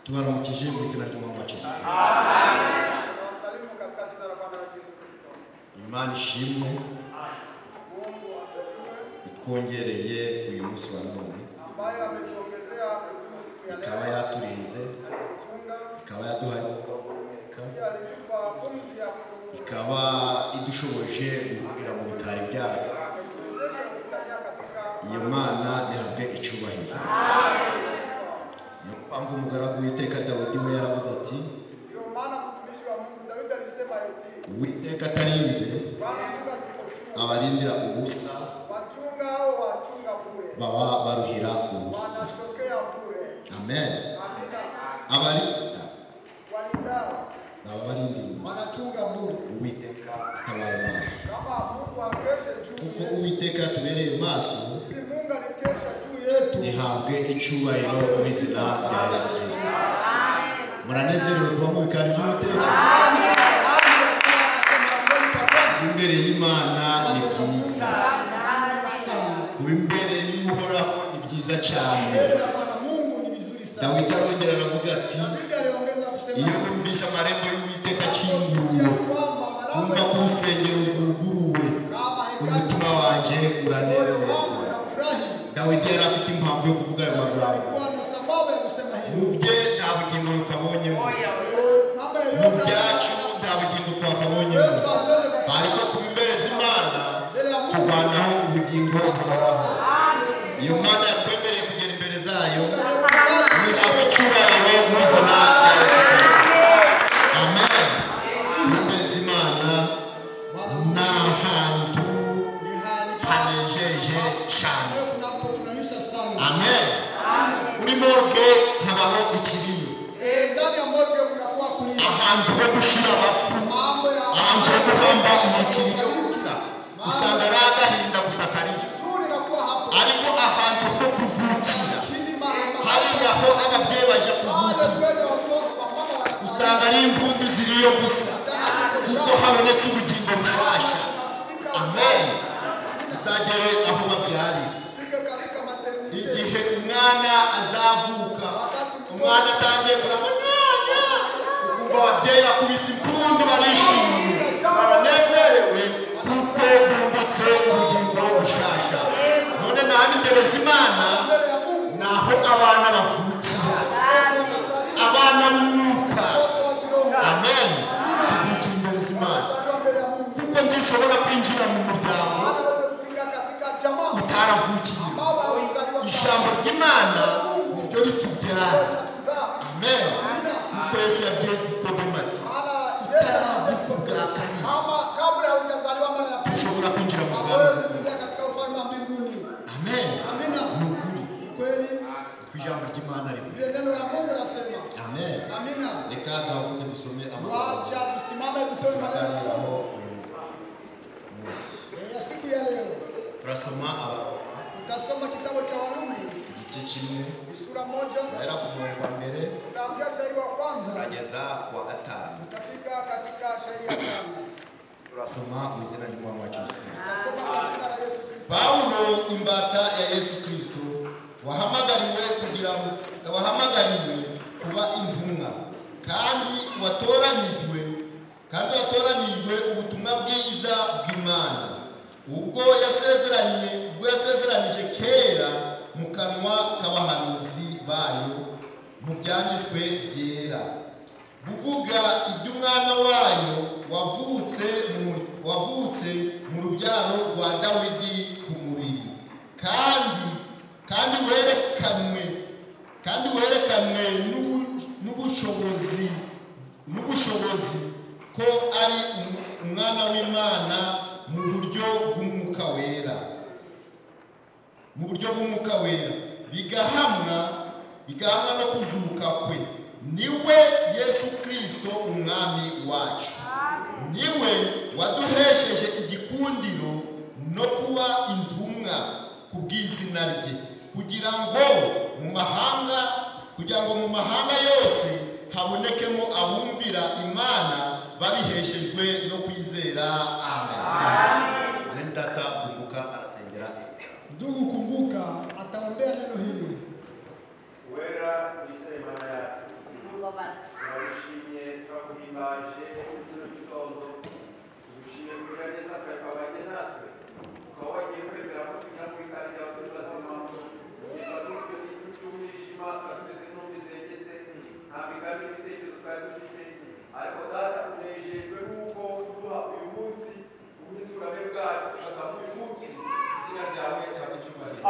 tubaramukije mu izina ry'Umwami wacu Yesu Kristo. Imana ishimwe ikongereye uyu munsi wa none, ikaba yaturinze, ikaba yaduhaye, ikaba idushoboje guhurira mu bikari byayo. Iyo Mana nihabwe icyubahiro. Niyo mpamvu umugaragu w'Uwiteka Dawidi we yaravuze ati, Uwiteka atarinze abarindira ubusa baba baruhira ubusa. Amen. Abarinda baba barindira ubusa, Uwiteka atabaye maso. Kuko Uwiteka yatubereye maso, nihabwe icyubahiro mu izina rya Yesu Kristo. Muranezerewe kuba mu bikari by'Uwiteka. Imbere y'Imana ni byiza, kuba imbere y'Uhoraho ni byiza cyane. Dawidi arongera aravuga ati, iyo numvise amarembo y'Uwiteka akinguye, kumva ko urusengero rwuguruwe, umutima wanjye uranezerewe. Dawidi yari afite impamvu yo kuvuga ayo magambo. Mu bye nta bugingo bukabonyemo, mu byacu nta bugingo twakabonyemo, ariko kuba imbere z'Imana tuvanaho ubugingo buhoraho. Iyo Mana yatwemereye kugera imbere zayo, nihabwe icyubahiro mu izina rya Yesu Kristo. Amen. Imbere z'Imana ni ahantu hanejeje cyane. Amen. Muri morgue habaho ikiriyo, ahantu ho gushyira abapfu, ahantu ho guhamba ikiriyo gusa, usanga ari agahinda gusa kariyo. Ariko ahantu ho kuvukira, hariya ho ababyeyi baje kuvukira, usanga ari impundu ziriyo gusa, kuko habonetse ubugingo bushasha. Amen. Uzagere aho babyarira. Igihe umwana azavuka, umwana atangiye kuramanya, ukumva ababyeyi bakubise impundu barishimye, baranezerewe kuko bungutse ubugingo bushasha. None nahandi imbere z'Imana naho abana bavukira, abana b'umwuka. Amen. Tuvukira imbere z'Imana, kuko ntushobora kwinjira mu muryango utaravukiye. Ijambo ry'Imana niryo ritubyara. Amen. Kuko Yesu yabwiye Nikodemo ati, utaravuka ubwa kabiri ushobora kwinjira mu bwami bw'Imana. Amen. Ni ukuri ku ijambo ry'Imana rivuga. Amen. Reka duhaguruke dusome amagambo turasoma tutasoma kitabu cha Warumi igice kimwe sura moja bahera ku murongo wa mbere tutaanzia shairi wa kwanza turageza ku wa gatanu. tutafika katika shairi ya 5. Turasoma mu izina ry'Umwami wacu Yesu Kristo. Tutasoma kwa jina la Yesu Kristo. Paulo, imbata ya Yesu Kristo, wahamagariwe kuba intumwa, kandi watoranijwe ubutumwa bwiza bw'Imana, ubwo yasezeranije kera mu kanwa k'abahanuzi bayo mu byanditswe byera, buvuga iby'umwana wayo wavutse mu rubyaro rwa Dawidi ku mubiri, kandi werekanwe n'ubushobozi ko ari umwana w'Imana mu buryo bw'umwuka wera, bigahamwa no kuzuka kwe. Niwe Yesu Kristo umwami wacu. Niwe waduhesheje igikundiro no kuba intumwa ku bw'izina rye, kugira ngo mu mahanga yose habonekemo abumvira Imana babiheshejwe no kwizera. Amen. Data kumbuka arasengera. Ndugu kumbuka ataombea neno hili. Wera uisema n'ibitekerezo twari dufite ariko data tunejejwe n'uko duha uyu munsi ubwizigame bwacu tukagamo uyu munsi izina ryawe rihabwa icyubahiro.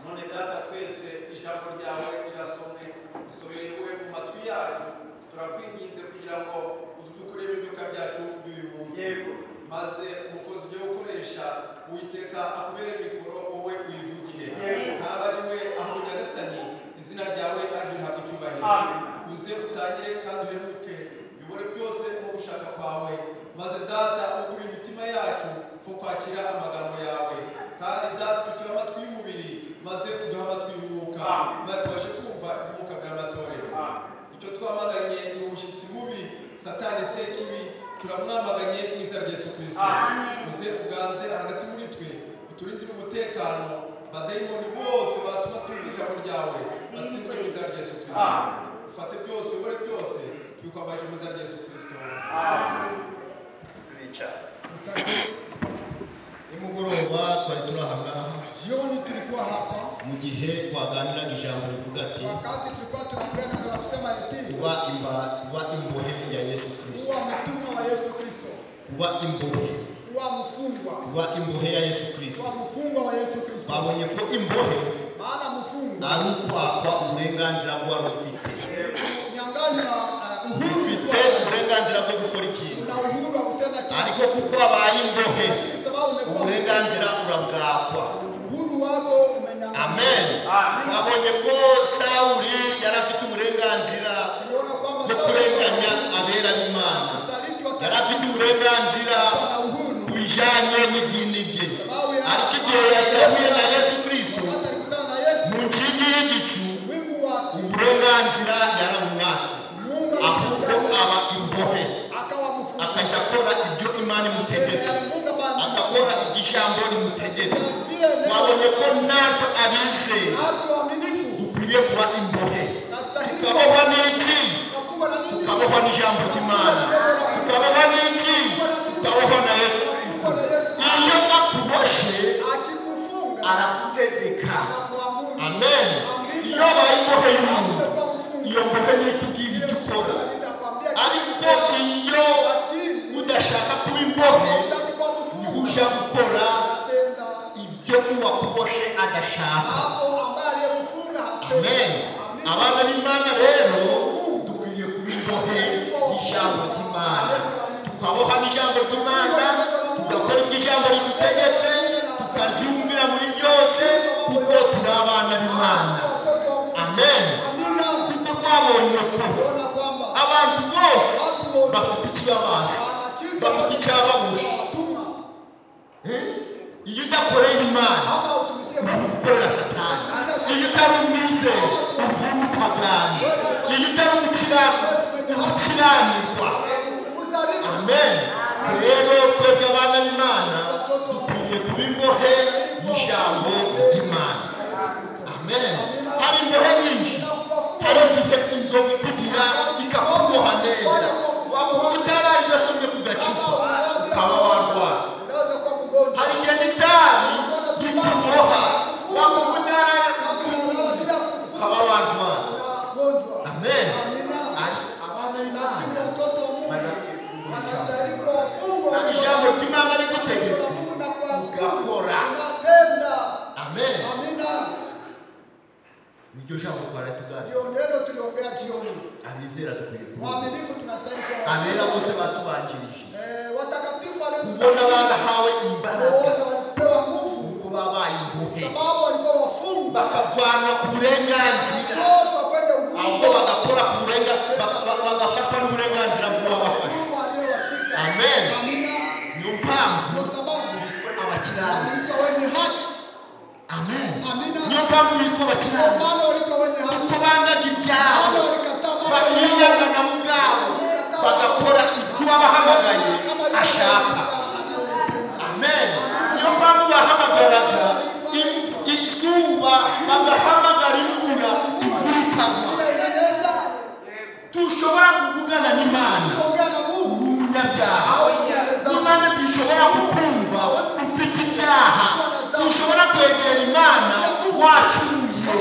None data twese ijambo ryawe risomewe mu matwi yacu turakwinginze kugira ngo udukuremo ibyoka byacu by'uyu munsi maze umukozi ugiye gukoresha Uwiteka akubere mikoro wowe uyivugire ntaba ari we ahubwo Nyagasani izina ryawe rihabwa icyubahiro. Uze utangire kandi uheruke uyobore byose mu gushaka kwawe maze data ugure imitima yacu ko kwakira amagambo yawe kandi data tukiba amatwi y'umubiri maze uduha amatwi y'umwuka maze tubashe kumva umwuka bw'amatorero. Icyo twamaganye ni umushyitsi mubi Satani sekibi turamwamaganye mu izina rya Yesu Kristo. Uze uganze hagati muri twe uturindire umutekano badayimoni bose batuma tumva ijambo ryawe batsindwe mu izina rya Yesu Kristo. Ufate byose ubore byose bikwambaje mu izina rya Yesu Kristo. Nimugoroba twari turahangaha Jioni tulikuwa hapa mu gihe twaganiraga ijambo rivuga ati wakati tulikuwa tunaongea na kusema eti kuba imbohe ya Yesu Kristo, kuwa mtumwa wa Yesu Kristo, kuba imbohe, kuwa mfungwa, kuba imbohe ya Yesu Kristo. kuwa mfungwa wa Yesu Kristo. Babonye ko imbohe Maana mfungwa ari ukwakwa uburenganzira bwari ufite, nyang'anya uhuru, ufite uburenganzira bwo gukora ikintu, na uhuru wa kutenda kitu, ariko kuko abaye imbohe sababu umekuwa uburenganzira urabwakwa. uhuru wako umenyang'anywa. Amen. Babonye ko Sawuli yari afite uburenganzira Tuliona kwamba bwo kurenganya abera b'Imana, yari afite uburenganzira ku bijanye n'idini rye, ariko igihe yahuye na Yesu Kristo mu nkingi y'igicu uburenganzira yaramwatse, ahubwo aba imbohe akaja akora ibyo Imana imutegetse, agakora ijambo rimutegetse. Wabonye ko natwe abizeye dukwiriye kuba imbohe, tukabohwa n'iki? Tukabohwa n'ijambo ry'Imana, tukabohwa n'iki? Tukabohwa na Yesu Kristo. Iyo akuboshe arakutegeka. Amen. Iyo abaye imbohe y'umuntu, iyo mbohe nikubwira ibyo ukora, ariko iyo udashaka kuba imbohe uja gukora ibyo uwakuboshe adashaka. Amen. Abana b'Imana rero dukwiriye kuba imbohe y'ijambo ry'Imana, tukaboha n'ijambo ry'Imana, tugakora ibyo ijambo ridutegetse, tukaryumvira muri byose kuko turi abana b'Imana. Amen. Kuko twabonye ko abantu bose bafite ikibabaza, bafite icyababusha. Iyo udakoreye Imana ukorera Satani, iyo utari umwizera uba umupagani, iyo utari umukiranirwa. Amen. Rero twebwe abana b'Imana dukwiriye kuba imbohe y'ijambo ry'Imana. Amen. Hari imbohe nyinshi, hari igihe inzoga ikugira ikakuboha neza, waba utaraye udasomye ku gacupa ukaba warwara. Hari igihe n'itabi rikuboha, waba utaraye ukaba warwara. Amen. Abana b'Imana ijambo ry'Imana rigutegetse ugakora. Amen. Niryo jambo twari tuganira. Ndio neno tuliongea jioni. Abizera dukwiriye kuba Waaminifu tunastahili kuwa abera bose batubanjirije, watakatifu kubona barahawe imbaraga, walipewa nguvu kuko babaye imbohe, sababu walikuwa wafungwa, bakavanwa ku burenganzira, ahubwo bagakora ku burenganzira, bagafatwa n'uburenganzira bw'uwabafashe. Amen. Niyo mpamvu biswe abakiranutsi. Amen. Niyo mpamvu biswe abakiranutsi, kuko bangaga ibyaha, bakiyangana mu bwabo, bagakora ibyo uwabahamagaye ashaka. Amen. Niyo mpamvu bahamagaraga izuba, bagahamagara imvura, imvura ikagwa. Tushobora kuvugana n'Imana uri umunyabyaha, n'Imana tushobora kukumva ufite ibyaha, tushobora kwegera Imana wacumuye,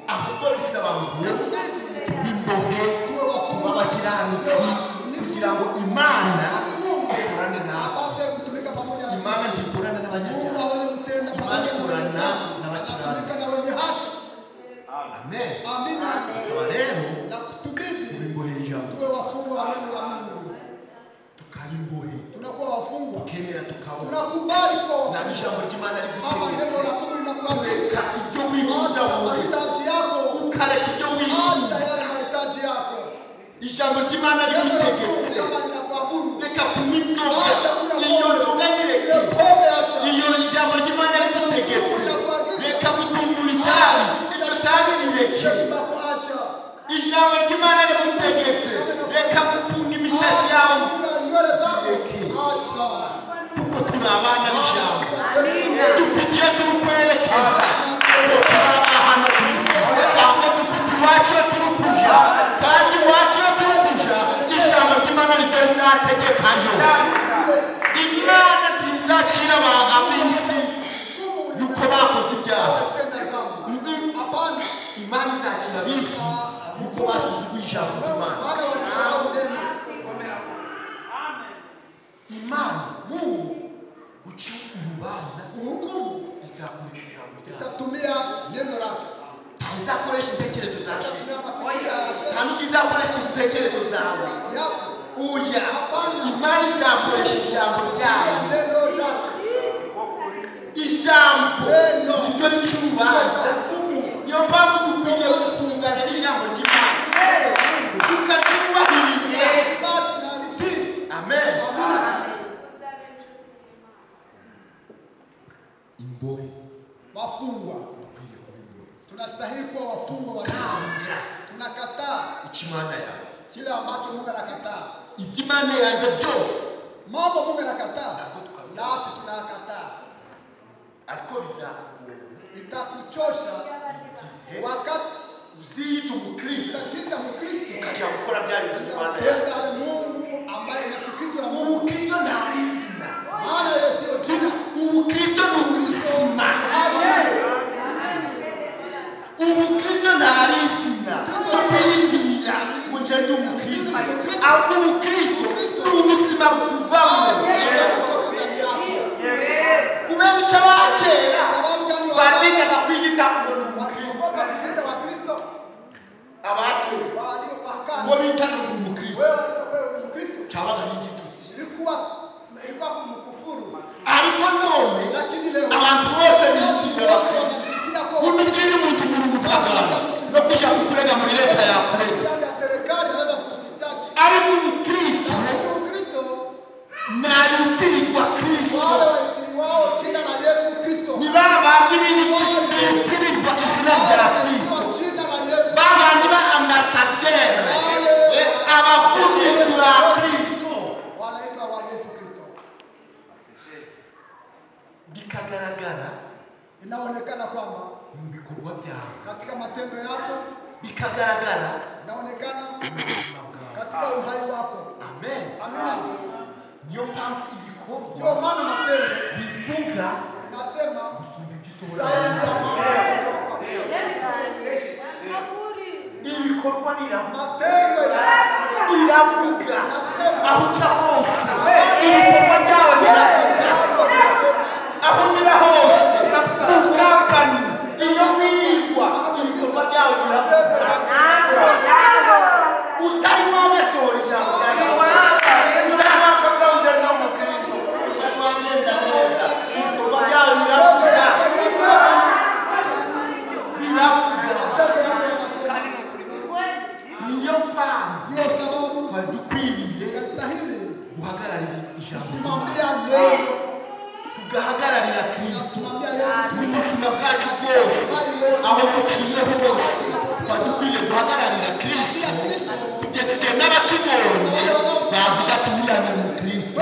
ahubwo bisaba ngo tube imbohe umukiranutsi kugira ngo Imana ikorane nawe. apate kutumika pamoja na Imana sisi. ntikorana Mungu n'abanyabyaha. aweze kutenda Imana pamoja na ikorana wenye dhambi. n'abakiranutsi. Anatumika na wenye haki. Amen. Amina. Saba rero Na kutubidi imbohe y'ijambo tuwe wafungwa wa neno la Mungu. tukaba imbohe Tunakuwa wafungwa. tukemera tukabona Tunakubali kwa na wafungwa. ijambo ry'Imana Kama neno rigutegetse la Mungu linakuambia kureka ibyo wifuza wowe mahitaji yako, ukareka ibyo acha wifuza. yale mahitaji yako. Ijambo ry'Imana Neno la Mungu rigutegetse kama linakuamuru, reka kunywa inzoga, acha kunywa iyo pombe. nzoga Ile yireke. pombe acha. Iyo ijambo ry'Imana rigutegetse reka gutungura itabi, iryo tabi rireke. Ile tobacco acha. Ijambo ry'Imana rigutegetse reka gufunga imisatsi yawe Funga nywele zako. Reke. Acha. kuko turi abana b'ijambo. Dufite iyo turi kwerekeza ko turi abana ku isi, ahubwo dufite iwacu iyo turi kuja, kandi iwacu iyo turi kuja ijambo ry'Imana ryo rizategekayo. Imana ntizacira ab'isi yuko bakoze ibyaha. Tenda dhambi. Hapana. Imana izacira ab'isi yuko basuzuguye ijambo ry'Imana. Maana wanasahau neno. Imana Mungu uci urubanza Uhukumu izakoresha ijambo ryayo. itatumia neno lake. Izakoresha intekerezo zawe. Itatumia mafikiri ya Nta nubwo izakoresha intekerezo zawe. yako. Uya Imana izakoresha ijambo ryayo. Neno lake. Ijambo niryo rica urubanza. Niyo mpamvu dukwiriye gufungana n'ijambo ry'Imana tukaryubahiriza. Basi na litii. Amen. Amina. Imbohe Wafungwa. dukwiriye kuba imbohe. Tunastahili kuwa wafungwa wa neno. Kanga Tunakataa icyo Imana yawe. kile ambacho Mungu anakataa. Ibyo Imana yanze byose Mambo Mungu anakataa. ntabwo tukabona. Nasi tunakataa. Ariko bizakugora Itakuchosha wakati uziyita umukristo utajiita Mkristo. ukajya gukora bya bintu Imana yawe. Tenda ale Mungu ambaye inachukizwa na Mungu. Ubukristo ntari izina. Maana yeye sio jina. Ubukristo ni ubuzima. Ubukristo ntari izina kwiyitirira ngo nje ndi umukristo, ahubwo ubukristo ni ubuzima bukuvamo. Kutoka ndani yako. Kubera icyo abakera Sababu gani batinyaga kwiyita ngo ndi umukristo. wanaogopa kujiita Wakristo? Abakera Waliopakana. ngo bitaga ngo umukristo Wewe wewe Mkristo. cyabaga ari igitutsi. Ilikuwa kumkufuru. Ariko none Lakini leo abantu bose biyitirira watu abakristo. wanajitia kwa Umukiri muntu muri umupagano no kuja kukurega muri leta ya Afurika. ndani ya serikali inaweza kukusitaki. Ariko umukristo Lakini Ukristo ntaritirirwa Kristo. wale waitili wao jina la Yesu Kristo. Ni babandi bitirirwa izina rya Kristo. Kwa jina la Yesu. Babandi ba ambasaderi abavugizi ba Kristo. Wanaitwa wa Yesu Kristo. Bikagaragara Inaonekana kwamba mu bikorwa byawe, katika matendo yako, bikagaragara inaonekana mu buzima bwawe. katika uhai wako. Amen. Amina. Niyo mpamvu Ndio ibikorwa maana matendo bivuga inasema gusumba igisohora. zaidi ya mambo kutoka kwa Kristo. Ibikorwa biravuga. Matendo Biravuga aho uca hose ibikorwa byawe biravuga. Aho unyura hose mu kampani iyo wirirwa ibikorwa byawe biravuga. Utari wamesohora ijambo ryawe, utari wakavuga ngo njye umukristo, utari wagenda neza ibikorwa byawe biravuga. Niyo mpamvu ndio sababu dukwiriye inastahili guhagararira ijambo kusimamia neno, tugahagararira Kristo kusimamia Yesu mu buzima bwacu bwose, aho duciye hose twadukwiriye guhagararira Kristo kugeza igihe n'abatubonye bavuga ati uriya ni umukristo.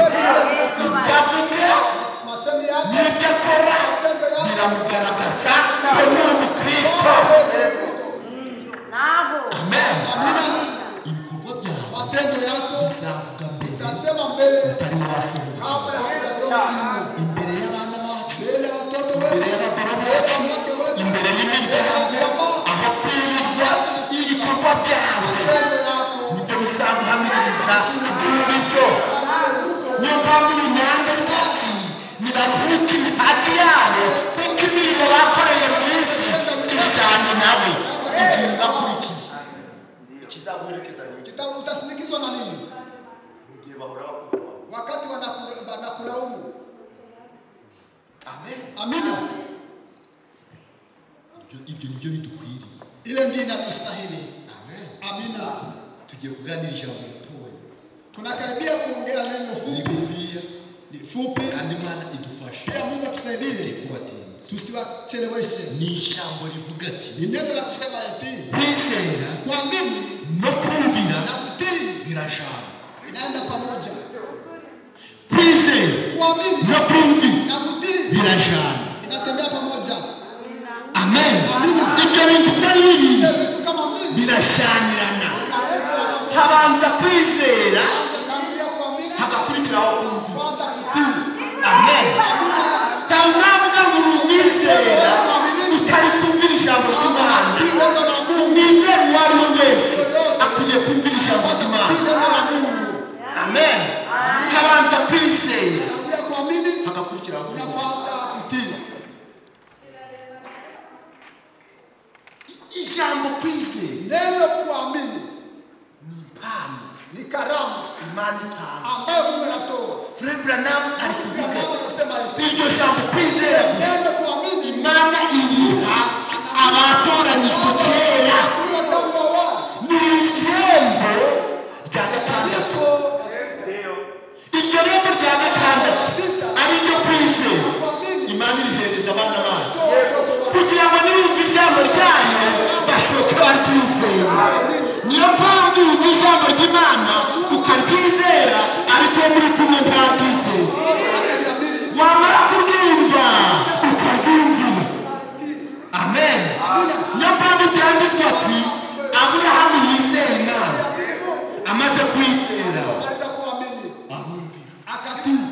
Ibyo avuga masemi yake n'ibyo akora biramugaragaza ko ni umukristo. Amen. Ibikorwa byawe matendo yako bizavuga mbere itasema mbele utari wasohoka, kabla hujatoa neno, imbere y'abana bacu, mbele ya watoto imbere wetu, y'abagore bacu, imbere y'imiryango, aho kwirirwa ibikorwa byawe matendo yako nibyo bizaguhamya niyo mpamvu imihanda twatsi nibaruhuka imihati yabo kuko imirimo bakoreye mu isi ijyanye nabo igihe bakurikiye ikizaguherekeza utasindikizwa na nini igihe bahora bakuvuma wakati wanakulaumu. amen Amina. ibyo nibyo bidukwiriye. Ile ndiyo inatustahili. Amen. Amina. Tugiye kuganira ijambo ritoya. Tunakaribia kuongea neno fupi. Ni fupi kandi Imana idufashe. Pia Mungu atusaidie kubatinza. Tusiwacheleweshe. Ni ijambo rivuga ati ni neno la kusema eti kwizera kuamini no kumvira na kutii birashana. inaenda pamoja. Kwizera kuamini no kumvira na kutii birashana. inatembea pamoja. Amen. Amina. Ibyo bintu byari bibi Vitu kama mbili birashanirana. Habanza kwizera hagakurikiraho kumvira. Amen. Tazavuga ngo umwizera utari kumvira ijambo ry'Imana. Umwizera uwo ari we wese akwiye kumvira ijambo ry'Imana. Amen. Habanza kwizera hagakurikiraho kumvira. Ijambo kwizera neno kuamini ni impano, ni karamu imana itanga ambayo Mungu anatoa. Fred Branham alikuvuga Anasema eti iryo jambo kwizera neno kuamini Imana iriha abatoranyijwe kera. tangu awali Ni irembo rya gatandatu. Iryo rembo rya gatandatu ari ryo kwizera. Imana irihereza abana bayo kugira ngo nibumva ijambo ryayo bashoke baryizera. Niyo mpamvu yumva ijambo ry'Imana ukaryizera ariko muri kumwe ntaryizera. Wamara kuryumva ukaryumvira. Amen. Niyo mpamvu byanditswe ati Aburahamu yizeye Imana amaze kwizera arumvira akatii.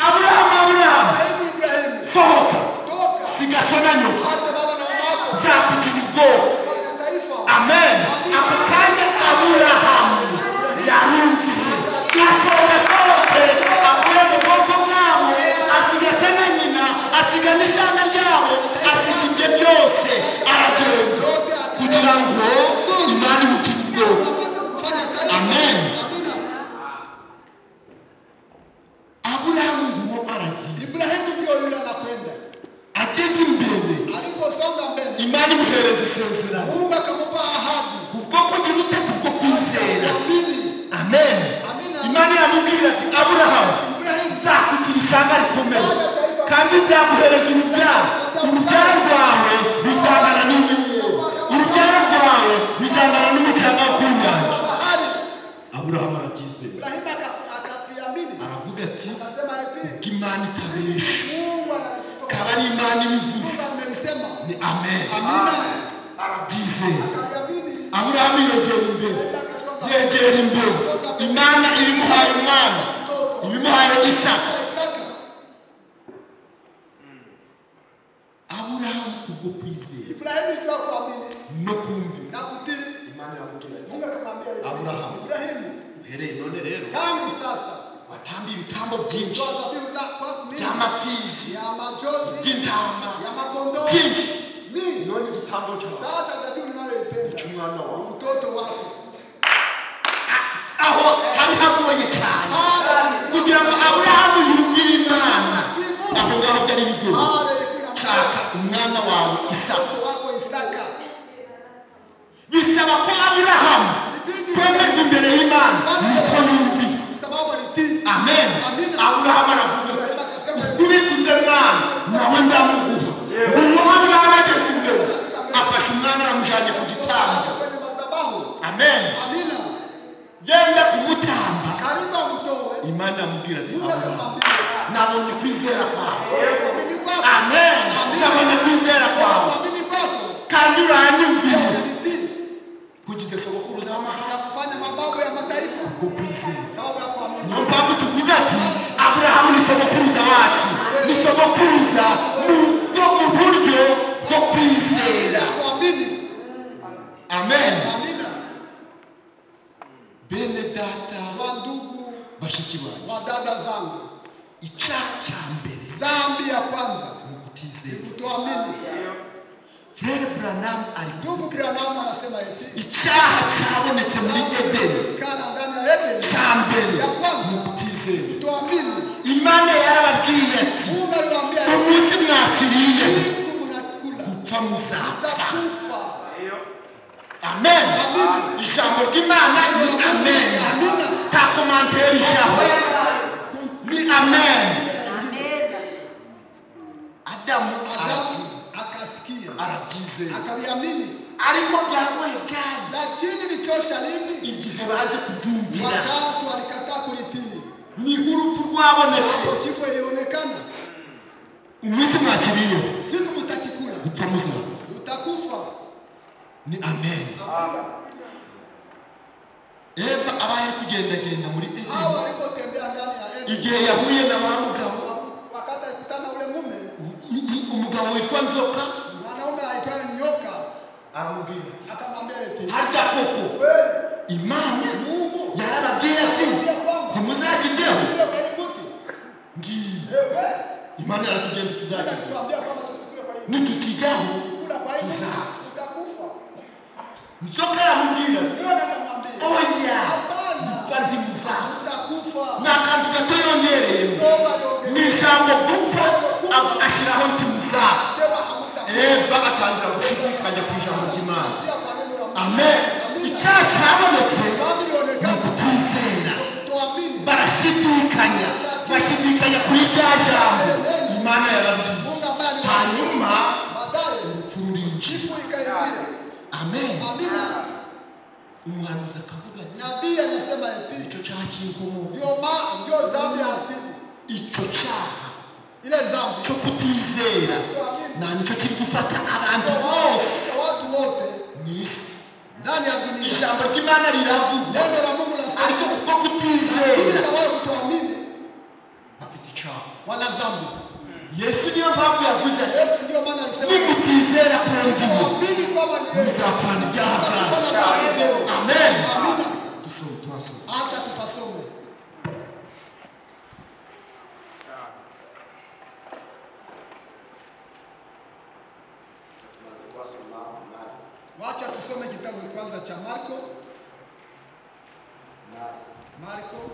Aburahamu Ibrahimu sohoka toka siga so na nyoko hata baba na mama yako nzakugira ubwoko. fanya taifa. Amen. Ako kanya Aburahamu yarumviye yasohoka asohotse avuye mu bwoko bwabo asiga se na nyina asiga n'ishyamba ryabo asiga ibye byose aragenda kugira ngo Imana imugire ubwoko. Fanya taifa. Amen. Amina. Aburahamu nguwo aragiye Ibrahimu ndio yule anakwenda. ageze imbere Aliposonga mbele Imana imuhereza isezerano Mungu akamupa ahadi kubwo kugira ute kubwo kwizera. kuamini. Amen. Amina. Imana yamubwira ati Aburahamu Ibrahimu nzakugira ishyanga rikomeye kandi nzaguhereza urubyaro rwawe ruzangana n'inyenyeri, urubyaro rwawe ruzangana n'umucanga wo ku nyanja. bahari. Aburahamu arabyizera Ibrahimu akapiamini. aravuga ati Akasema eti ubwo Imana itabesha Mungu anatutoa. kaba ari Imana ibivuze Mungu amelisema. ni amen. Amina. Arabyizera. Akapiamini. Aburahamu yegera imbere Imana ibimuhaye umwana ibimuhaye Isaka. Isaka. Aburahamu kubwo kwizera Ibrahimu ndio kuamini no kumvira na kutii. Imana yamubwira ati Mungu akamwambia eti Abrahamu. Ibrahimu uhereye none rero tangu sasa watambiye ibitambo byinshi toa dhabihu za kwa mimi by'amapfizi ya machozi by'intama ya makondoo byinshi. mingi. None igitambo cyawe Sasa dhabihu unayoipenda cy'umwana wawe mtoto wako aho hari hagoye cyane kugira ngo Aburahamu yumvire Imana. Aho ngaho byari bigoye. Shaka umwana wawe Isaka. mtoto wako Isaka. Bisaba ko Aburahamu kwemerwa imbere y'Imana niko yumvira. Sababu alitii. Amen. Aburahamu aravuga ati ubivuze Mwana nawe ndamuguha. Nguwo Aburahamu ageze imbere afashe umwana yamujyanye ku gitambo. Kwenye madhabahu. Amen. Amina. Yenda kumutamba Karibu amtoe. Imana yamubwira ati Mungu Aburahamu akamwambia nabonye kwizera kwawe. kuamini kwako. Amen. Nabonye kwizera kwawe Kuamini kwako. kandi uranyumvira. Unanitii. Kugize sogokuruza w'amahanga Na kufanya mababu ya mataifa. bwo kwizera. Sababu ya kuamini. Niyo mpamvu tuvuga ati Aburahamu ni sogokuruza wacu, ni sogokuruza mu buryo bwo kwizera. Kuamini. Amen. Amina. Bene data Wa ndugu bashiki banjye wadada zangu, icyaha cya mbere dhambi ya kwanza ni ukutizera. kutoamini. Frere Branham ari Ndugu Branham anasema eti icyaha cyabonetse muri Edeni kana ndani ya Edeni cya mbere ya ni kwanza ukutizera. kutoamini. Imana yarababwiye ati Mungu aliwaambia umunsi mwakiriye siku mnakula gupfa muzapfa. mtakufa. Amen. Ijambo ry'Imana ni amen. Ta komantere ijambo ni amen. Adamu Akasikia arabyizera akaviamini, ariko byagoye cyane lakini lichosha lini? igihe banze kubyumvira. Wakati walikataa kulitii, Ni urupfu rwabonetse hapo kifo ilionekana. umunsi mwakiriye Siku mtakikula gupfa muzapfa. utakufa. Ni amen. Eva aba yari kugendagenda muri Hao Edeni walipotembea ndani ya Edeni, igihe yahuye na wa mugabo, wakati alikutana ule mume, umugabo witwa Nzoka, mwanaume aitwaye nyoka, aramubwira ati akamwambia eti harya koko Imana Mungu yarababwiye ati ntimuzakijyeho. kule kwa hii mti. Ngiye Ewe, Imana yaratugenda tuzakijya, tuambia kwamba tusikule kwa hii mti. nitukijyaho Kula kwa hii mti tuzapfa. tutakufa. Nzoka aramubwira ati Nyoka akamwambia oya hapana, gupfa ntimuzapfa. tutakufa. Ni akantu gato yongereye Toba mu aliongea, ijambo gupfa ashyiraho ntimuzapfa. sema hamutakufa. Eva atangira gushidikanya ku ijambo ry'Imana. Sikia kwa neno la Mungu. Amen. Icyaha cyabonetse Dhambi ni ilionekana ukutizera. kutoamini. Barashidikanya, bashidikanya kuri rya jambo Imana yarabwiye. Mungu ambaye ni Hanyuma baadaye urupfu rurinjira. kifo ikaingia. Amen. Amina. Umuhanuzi akavuga ati Nabii anasema eti icyo cyaha cy'inkomoko, ndio dhambi ya asili. icyo cyaha Ile dhambi cyo kutizera na nicyo kiri gufata abantu bose watu wote mu isi. ndani ya dunia. Ijambo ry'Imana riravuga, Neno la Mungu ariko linasema kuko kutizera wao kutoamini bafite icyaha. wana dhambi. Yesu niyo mpamvu yavuze ati Yesu ndio maana alisema nimutizera ku ndimu kuamini kwamba ni Yesu muzapfana ibyaha byanyu. kufanya dhambi zenu. Amen. Amina. Dusome twasome. Acha tupasome. Wacha tusome kitabu kwanza cha Marko. Marko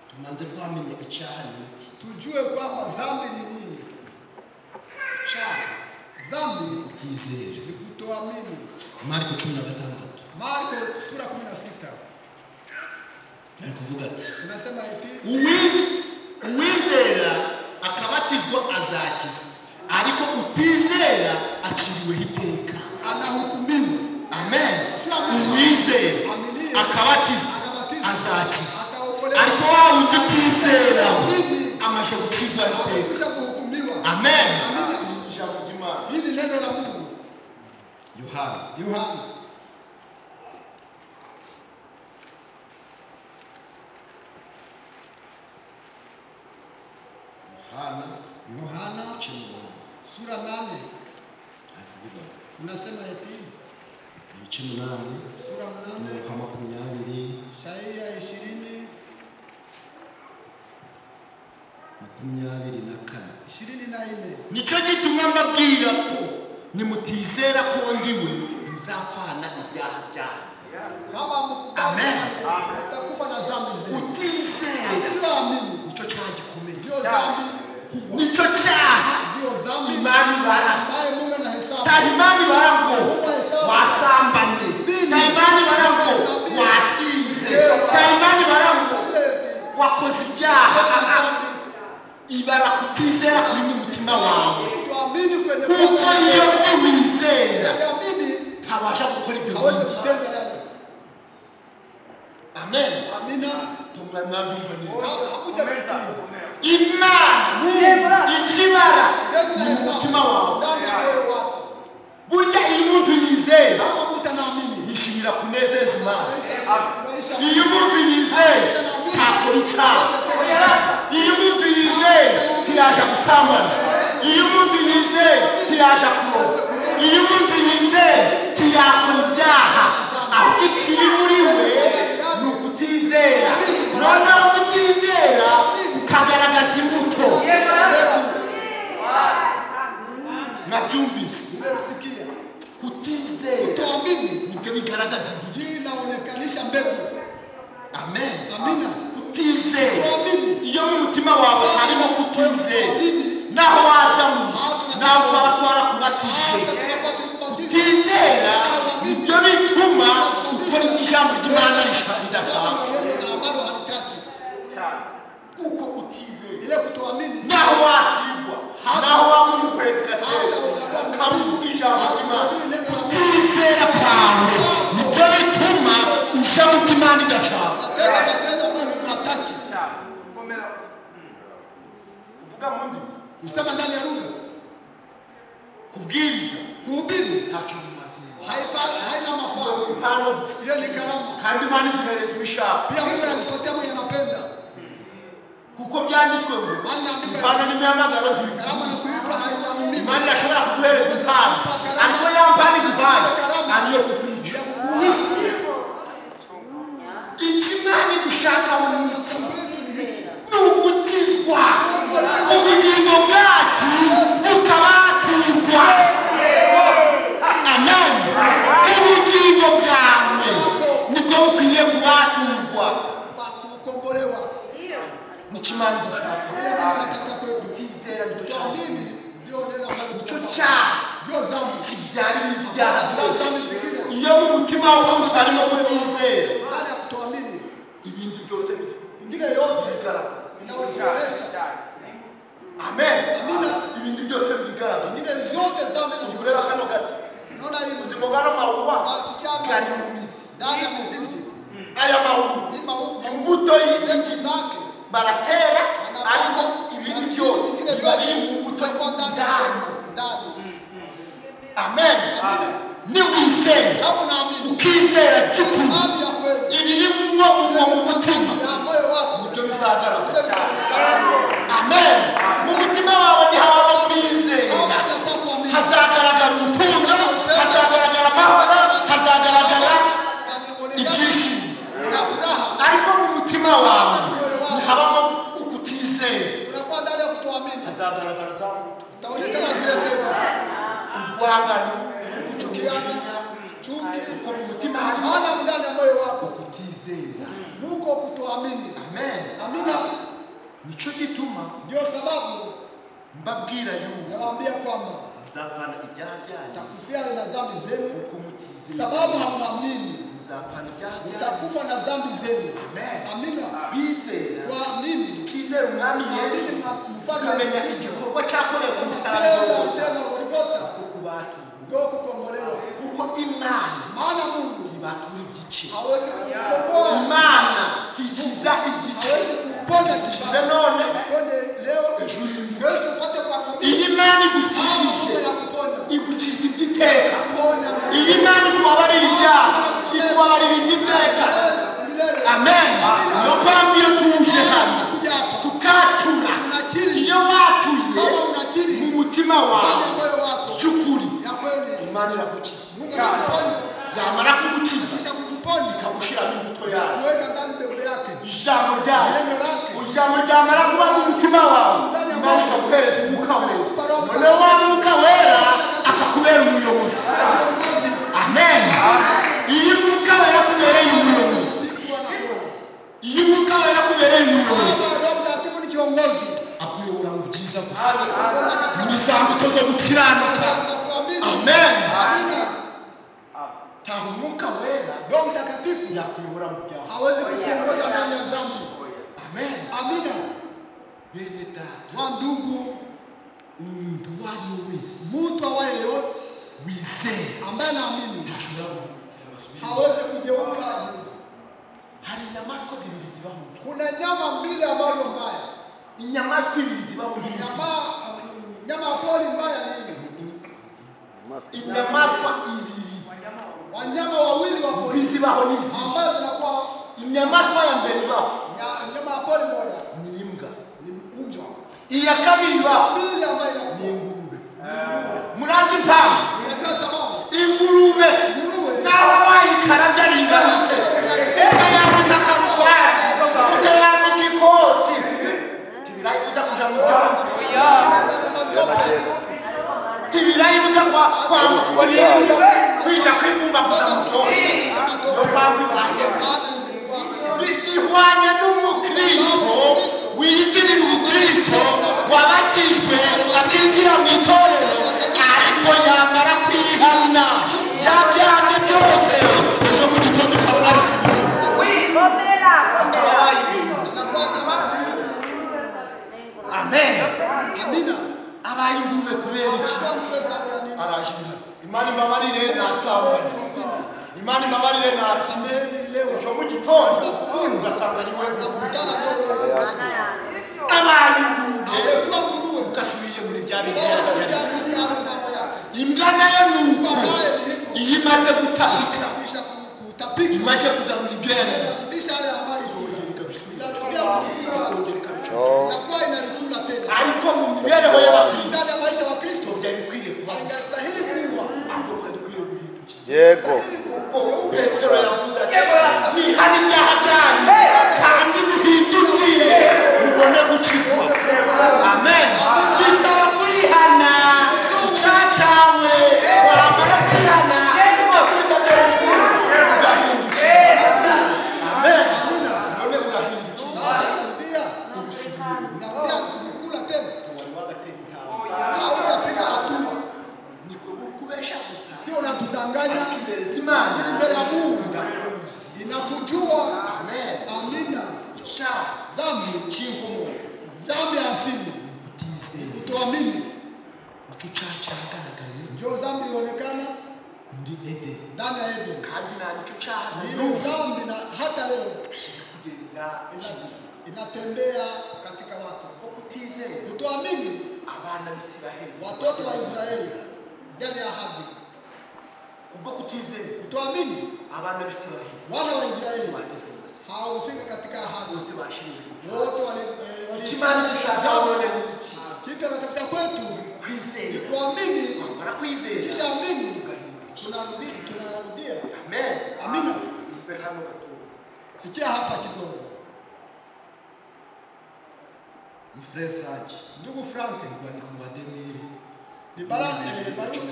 Tumanze kwamenya icyaha ni iki. tujue kwamba dhambi ni nini. Dhambi Kutizera. ni kutoamini. Marko 16 Marko sura 16 ari kuvuga ati unasema eti uwizera akabatizwa azakizwa, ariko utizera aciriweho iteka. anahukumiwa. Amen. Sio amini. Uwizera Aminie. akabatizwa Akabatizwa. azakizwa, Ataokolewa. ariko wa wundi utizera Amini. amaze gucirwa iteka. Amekwisha kuhukumiwa. Amen. Amina. Ijambo ry'Imana. Hili ni neno la Mungu. Yohana Yohana Yohana sura 8 akuvuga unasema eti ibice 8 sura 8 kwa 20 shairi ya 20 24 nicyo gituma mbabwira ko nimutizera ko ndiwe muzapfana ibyaha byanyu. kama Amen. utakufa na dhambi zenu. Utizera Sio amini. nicyo cyaha gikomeye, Ndio dhambi nicyo cyaha ndio dhambi Imana ibara. ambayo Mungu anahesabu. Ta Imana ibara ngo wasambanye, ta Imana ibara ngo wasinze, ta Imana ibara ngo wakoze ibyaha. Ibara kutizera kuri mu mutima wawe, Tuamini kwenye kuko iyo wizera Tuamini ntabasha gukora ibyo hawezi bintu. kutenda yale. Amen. Amina. Tumwamwambimba nini? Hakuja fikiria. Imana ikibara mu mutima wawe. Ndani ya moyo wako. Burya iyo umuntu yizera Kama mtu anaamini yishimira kunezeza Imana. furahisha. Iyo umuntu yizera ntakora icyaha. Iyo umuntu yizera ntiyaja gusambana. Iyo umuntu yizera ntiyaja kuroga. Iyo umuntu yizera ntiyakora ibyaha. Ahubwo ikiri muri we ni kuamini nibyo bigaragaza hii inaonekanisha mbegu. amen Amina. kutizera Kuamini. iyo mu mutima wawe harimo kutizera naho wazamu naho twara kubatije kutizera nibyo bituma ukora ijambo ry'Imana ridakora uko kutizera ile kutoamini naho wasigwa naho wamukwereka kabuvuga ijambo ry'Imana kutizera kwawe nibyo bituma ijambo ry'Imana ridashaka matendo ambayo hataki kuvuga mundi usema ndani ya lugha kubwiriza kuhubiri ntacyo bimaze haina mafao impano gusa hiyo ni karama kandi Imana izihereza ibishaka pia Mungu anazipatia mwenye anapenda kuko byanditswe ngo impano n'imihamagaro karama na kuitwa hailaumiwi Imana irashobora kuguhereza impano ariko ya mpano iguhaye ariyo kukwica icyo Imana igushaka mu mutima ni ugukizwa ubugingo bwacu bukabaturwa amen ubugingo bwawe nibwo bukwiriye kubaturwa kukombolewa nicyo Imana idushaka ile Mungu anataka kwetu kutizera kuamini ndio neno ambalo nicyo cyaha ndio dhambi kibyara ibindi byaha byose dhambi zingine iyo mu mutima wawe utarimo kutizera baada ya kutoamini ibindi byose ingine yote inaonyesha amen amina ibindi byose bigaragara ingine zote dhambi ureba kano gati unaona hii uzimogana mauwa gari mu mizi ndani ya mizizi aya mahubu hii mahubu imbuto yengi zake baratera ariko ibindi byose biba biri mu mbuto ndani amen ni wizera hapo naamini ukizera cy'ukuri hali ya kweli ibirimo uwo mu mutima ya moyo wako nibyo bizagaragara amen mu mutima wawe ni haba kwizera hazagaragara urukundo hazagaragara amahoro hazagaragara ibyishimo na furaha ariko mu mutima wawe ni habamo ukutizera unakuwa ndani ya kutoamini hazagaragara za mbuto utaonekana zile mbegu urwangano kuchukiana chuki uko mu mutima harimo hana ndani ya moyo wako kutizera Mungu kutoamini amen amina nicyo gituma ndio sababu mbabwira yuko nawaambia kwamba muzapfana ibyaha byanyu takufia na dhambi zenu kuko mutizera sababu hamwamini muzapfana ibyaha byanyu utakufa na dhambi zenu amen amina bizera kuamini tukizera umwami Yesu mfano tukamenya igikorwa cyakorewe ku musaraba tena Golgotha kubatu ndio kukombolewa kuko Imana maana Mungu ibatura igice hawezi kukomboa Imana tikiza igice hawezi kuponya kize none kuponya leo kesho upate kuangamia iyi Imana igukijije na kuponya igukiza igiteka kuponya iyi Imana ikubabariye ibyaha ikubabariye igiteka amen niyo mpamvu iyo tuje hano tunakuja hapa tukatura tunakiri iyo watuye kama unakiri mu mutima wawe ndani ya moyo wako cy'ukuri ya kweli Imana iragukiza Mungu anakuponya yamara kugukiza kisha kukuponya ikagushiramo imbuto yawe kuweka ndani mbegu yake ijambo ryawe neno lake ijambo ryamara kuba mu mutima wawe Imana ikaguhereza umwuka wera noneho wa mwuka wera akakubera umuyobozi kiongozi amen iyo mwuka wera kubereye umuyobozi sifu anakuona iyo mwuka wera kubereye umuyobozi Roho Mtakatifu ni kiongozi akuyobora mu byiza gusa anakuongoza katika muri za mbuto zo gukiranuka kuamini amen amina taha umwuka wera Roho Mtakatifu yakuyobora mu byaha hawezi kukuongoza ndani ya dhambi amen amina bene data wa ndugu umuntu uwo ari we wese mtu awaye yote wizera ambaye anaamini ntashobora guhindura amasubira hawezi kugeuka hari inyamaswa zibiri zibaho kuna nyama mbili ambazo mbaya inyamaswa ibiri zibaho mu isi nyama ya pori mbaya ni ile inyamaswa ibiri wanyama wawili wa pori zibaho n'izi ambazo zinakuwa inyamaswa ya mbere ibaho nyama ya pori moja ni imbwa ni mkunja iya kabiri ibaho mbili ambayo ni inakuwa ingurube murazi impamvu unajua sababu ingurube naho wayikarabya ringaruke ukayambika karuvati ukayambika ikoti tibirayibuza kuja mu byondo tibirayibuza kwambara kwija kwivumba kuza mutondo no mpamvu ibaye ihwanye n'umukristo wiyitirira ubukristo wabatijwe akinjira mu itorero ariko yamara kwihana bya byaha byose ejo mu gitondo ukabona arisigaye akaba bayingurube. Amen. Amina. Abayingurube kubera iki? Araje Imana imbabarire nasambanye. Imana imbabarire nasamene leo ejo mu gitondo ugasanga ari wewe ukutana abayingurube abekuwa nguruwe ukasubiye muri bya bintu imbwa nayo nuko iyi imaze gutapika imaze kugarura ibyo yareba ariko mu mibereho y'abakristo byari bikwiriye kuba yego Petero yavuze ati nihana ibyaha byanyu kandi muhindukire mubone gukizwa. Amen. Bisaba kwihana icyaha cyawe wamara kwihana ugakubita telefone ugahindukira. Amen. None urahindukira Narudia kubikula tena. wari wagatera intambwe Haujapiga hatua. niko kubesha gusa Sio unatudanganya imbere z'Imana mbele ya Mungu. Inakujua. Amen. Amina. icyaha Dhambi cy'inkomoko dhambi ya asili kutizera kutoamini icyo cyaha cyagaragaye ndio dhambi ilionekana muri Edeni ndani ya Eden. kandi nta nicyo cyaha Ni ile dhambi na hata leo kiri kugenda inatembea katika watu. ko kutizera Kutoamini abana b'Isiraheli watoto wa Israeli ndani ya ahadi. kubwo kutizera Kutoamini abana b'Isiraheli wana wa Israeli bageze mu Misiri hawakufika katika ahadi. bose bashiriye Wote ikimana gishaka none ni iki kitu anatafuta kwetu ni kwizera kuamini, wamara kwizera kisha amini tunarudia. amen Amina. mpe hano gato Sikia hapa kidogo. ni frère Frank Ndugu Frank, rwandiko mu bademiri ni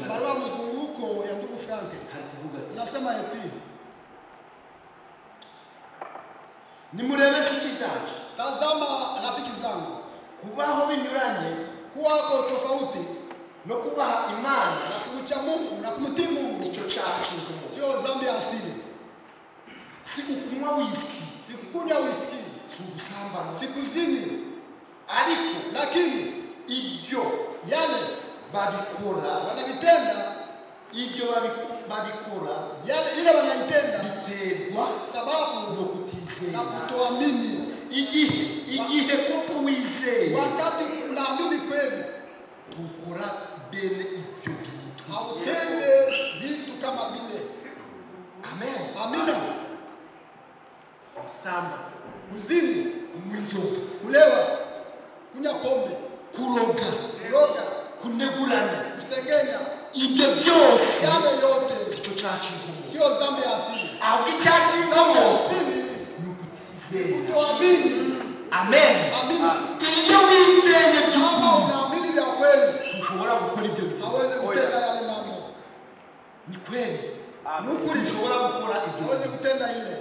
barua mzunguko ya ndugu Frank. hari kuvuga ati Nasema eti nimurebe inshuti zacu tazama rafiki zangu, kubaho binyuranye kuwako tofauti no kubaha Imana na kumcha Mungu na kumtii Mungu icyo cyaha cy'inkomoko sio dhambi ya asili. si ukunywa whisky Si kukunywa whisky, si ugusambana si kuzini, ariko lakini ibyo yale babikora wanavitenda, ibyo babikora yale ile wanaitenda biterwa sababu no kutizera na kutoamini. igihe koko wizeye Wakati unaamini kweli, tukora bene ibyo bintu hautende vitu kama vile. amen Amina. samba Kuzini, kunywa inzoga kulewa, kunywa pombe, kuroga kuroga, kunegurana kusengenya, ibyo byose yale yote icyo cyaha cy'inkomoko sio dhambi ya asili. ahubwo icyaha Dhambi ya cy'inkomoko asili ni ukutizera kutoamini. amen Amina. iyo wizeye Kama by'ukuri unaamini vya kweli, ushobora gukora ibyo bintu hawezi kutenda yale mambo. ni kweli Ni ukuri, ushobora gukora ibyo hawezi bintu kutenda ile.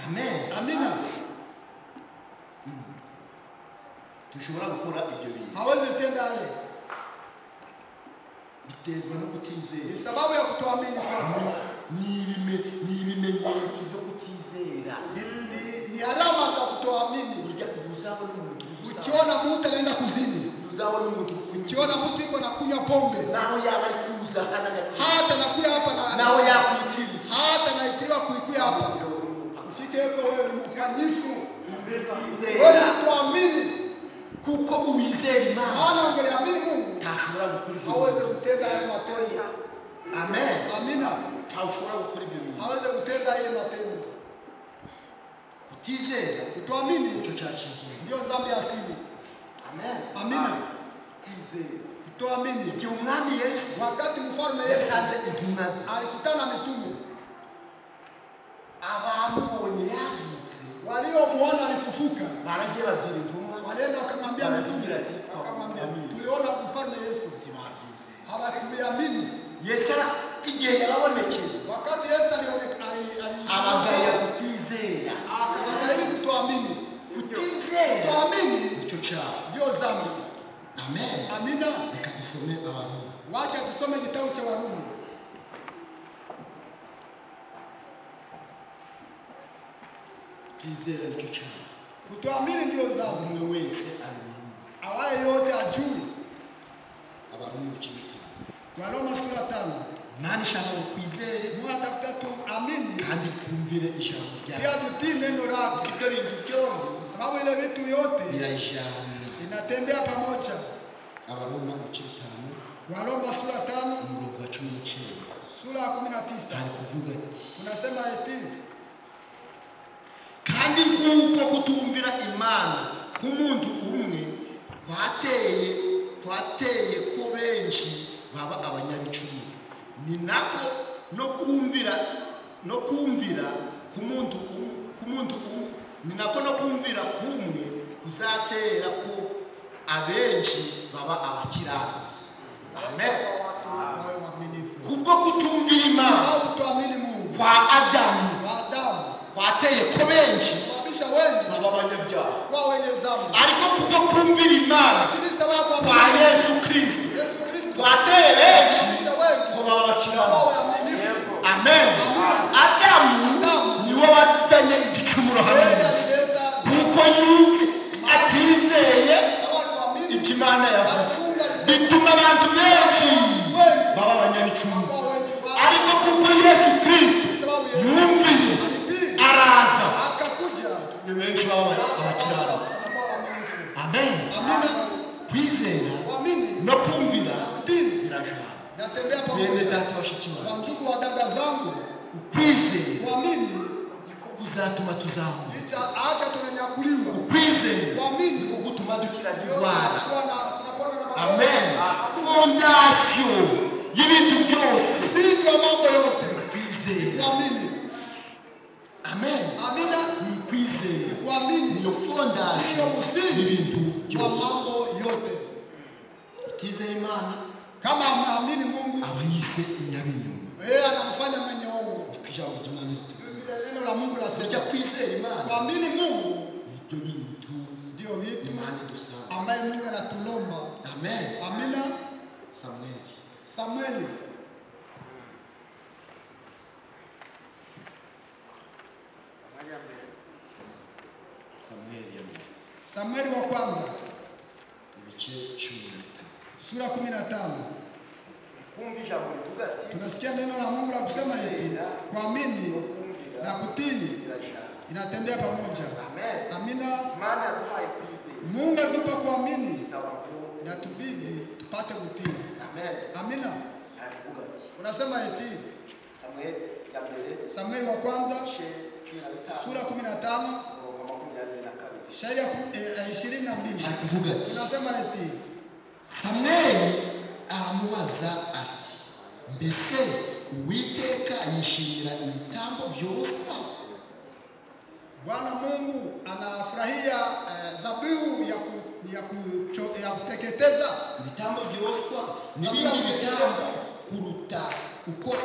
amen Amina. dushobora gukora ibyo bintu Hawezi kutenda yale. biterwa no kutizera Ni sababu ya kutoamini kwako. ni ibimenyetso byo kutizera Ni alama za kutoamini. burya uzabona umuntu uri gusaba Ukiona mtu anaenda kuzini, uzabona umuntu uri kunywa ukiona mtu iko na kunywa pombe, naho yaba ari kuza hano agasiba hata nakuya hapa naho yakwitiri hata naitiwa kuikuya hapa, ufike yuko wewe ni mfanyifu, wewe kutizera ni kutoamini. kuko uwizera Imana Maana ungeliamini Mungu, ntashobora gukora ibyo hawezi bintu kutenda yale matendo. amen Amina. ntashobora gukora ibyo bintu Hawezi kutenda ile matendo. kutizera Kutoamini icyo cyaha cy'inkomoko ndio dhambi ya asili. amen Amina. kutizera Kutoamini. igihe umwami Yesu Wakati mfalme Yesu yasanze intumwa ze alikutana na mitume, abamubonye yazutse waliomuona alifufuka, baragiye babwira intumwa walienda wakamwambia mitume, barazibwira ati wakamwambia twamwamini tuliona mfalme Yesu, ntibabyizera hawakuamini. Yesu igihe yarabonekeye wakati Yesu abagaya kutizera akabagaya kutoamini. kutizera Kutoamini icyo cyaha. ndio dhambi. Amen. Amina. Reka dusome Abaroma. Wacha tusome kitabu cha Warumi. Kutizera icyo cyaha. Kutoamini ndio dhambi. Umwe wese abimenye. Awaye yote ajui. Abaroma ibice bitanu. Waroma sura 5. Imana ishaka ngo twizere Mungu atafuta tuamini kandi twumvire ijambo pia ryayo. tutii neno lake. Ibyo bintu byombi Sababu ile vitu yote birajyana. inatembea pamoja. Abaroma ibice bitanu Waroma sura 5 umurongo wa 19 sura ya 19 hari kuvuga ati unasema eti kandi nk'uko kutumvira Imana k'umuntu umwe kwateye ko benshi baba abanyabicumuro, ni nako no kumvira k'umuntu umwe ni nako no kumvira kumwe kuzatera ko abenshi baba abakiranutsi. Amen. moyo mwaminifu. Kubwo kutumvira Imana Au kutoamini Mungu kwa Adamu wa Adamu kwateye ko benshi sababisha wengi baba abanyabyaha, kwa wenye dhambi. ariko kubwo kumvira Imana Lakini sababu kwa Yesu Kristo Yesu Kristo kwateye benshi sababisha wengi ko baba kwa abakiranutsi. waaminifu. Amen. Adamu niwe wazanye igicumuro Yeye hano alileta kuko atizeye sababu kuamini icyo Imana yavuze, bituma abantu benshi baba abanyabicumuro. kwa wengi kwa Ariko kuko Yesu Kristo sababu Yesu yumviye alitii araza, akakuja ni benshi baba abakiranutsi. anakuwa waaminifu. Amen. Amina. Kwizera Kuamini no kumvira kutii birajana. natembea Bene pamoja. data bashiki Kwa bawe, ndugu wa dada zangu, ukwizera kuamini kuzatuma tuzamuka. acha tunanyakuliwa. Ukwizera Kuamini niko gutuma dukira ndio indwara. tunapona na magonjwa. Amen. Fondasiyo y'ibintu byose Msingi wa mambo yote kwizera. kuamini. Amen. Amina. Ni kwizera Kuamini niyo fondasiyo ndio msingi y'ibintu wa byose. mambo yote. Utizera Imana Kama amnaamini Mungu, aba yise inyabinyoma. yeye anamfanya mwenye uongo. Niko ijambo ry'Imana rituvuga. Vile neno la Mungu Ujya lasema kwizera Imana kuamini Mungu ibyo bintu ndio vitu Imana idusaba. ambaye Mungu anatulomba. Amen. Amina. Samueli Samueli ya mbere Samueli wa kwanza ibice 15. sura 15 Kumva ijambo rivuga ati tunasikia neno la Mungu la kusema hivi, kuamini na kutii inatembea pamoja. Amen. Amina. Imana yaduhaye kwizera. Mungu alitupa kuamini, Sawa ngo inatubidi tupate kutii. Amen. Amina. Aravuga ati Unasema eti Samueli ya mbere Samueli wa kwanza ibice 15 sura 15 umurongo wa 22. shairi ya 22 Aravuga ati unasema eti Samueli aramubaza ati mbese Uwiteka yishimira ibitambo byoswa? Bwana Mungu anafurahia zabihu ya kuteketeza Ibitambo byoswa n'ibindi bitambo kuruta uko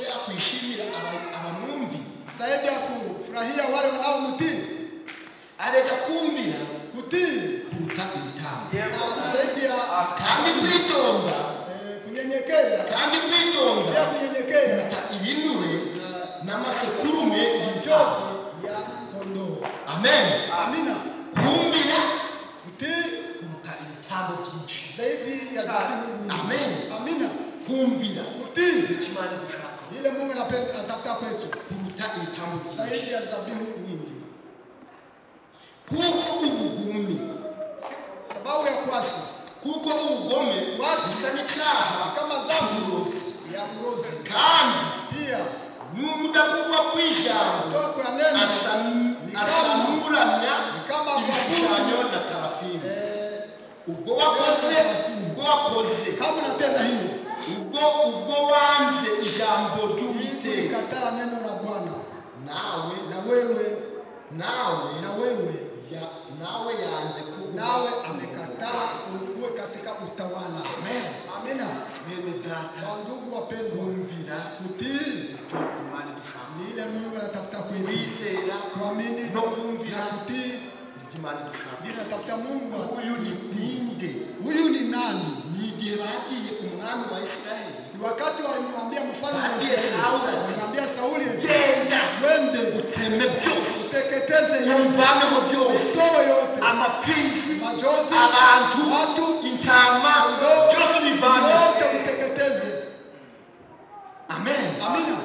yakwishimira abamwumvi. zaidi ya kufurahia wale wanaomtii. Areka kumvira Kutii kuruta ibitambo na zaidi ya kandi kwitonda kunyenyekea, pia kunyenyekea kuruta ibinure n'amasekurume njozi ya kondoo. Amen. Amina. Kumvira Kutii kuruta ibitambo byinshi. zaidi ya zabihu nyingi. Amen. Amina. Kumvira Kutii ikimana gushaka ile Mungu anatafuta kwetu kuruta ibitambo byinshi. zaidi ya zabihu nyingi, Kuko ubugome sababu ya kuasi kuko ubugome busa n'icyaha kama dhambi cy'uburozi, ya urozi, kandi pia n'umudakugwa kw'ijambo toko ya neno asa n'uramya kama ibishushanyo na tarafimu. Ubwo wakoze kama natenda hiyo ubwo wanze ijambo ry'Uwiteka, ikatara neno la Bwana, nawe yanze ko nawe amekatara ukuwe katika utawala. Amen. Amina. Bene data Kwa ndugu wapendwa, kumvira kuamini no kumvira na kutii Imana dushaka. ndio natafuta Mungu. Uyu ni ninde? Huyu ni nani? Ni igihe bagiye umwami wa Israeli, Ni wakati walimwambia mfalme wa bagiye Israeli, Sauli ati, walimwambia Sauli ati, genda wende uteme byose, uteketeze yote, uvaneho byose, utoe yote, amapfizi, majozi, abantu, watu, intama, byose bivane, yote uteketeze. amen. Amina.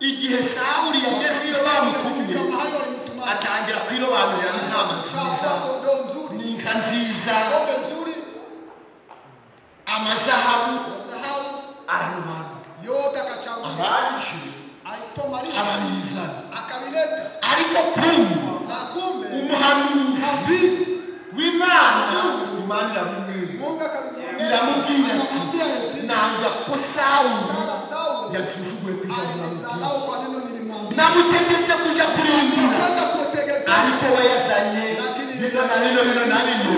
Igihe Sauli yageze iyo bamutumye, Kama hali walimtuma atangira kwirobanurira intama nziza, kondoo nzuri, n'inka nziza, ng'ombe nzuri, amazahabu, dhahabu, ararobanura, yote akachagua. arangije Alipomaliza arabizana. akavileta, Ariko na kumbe umuhanuzi w'Imana, Imana irabimwira, Mungu iramubwira akamwambia ati, eti, nanga ko Sauli Sauli yatuzuguye ku ijambo namubwira, alinisahau kwa neno nilimwambia, namutegetse kuja kurimbura, kwenda kuteketeza, ariko we yazanye bino na bino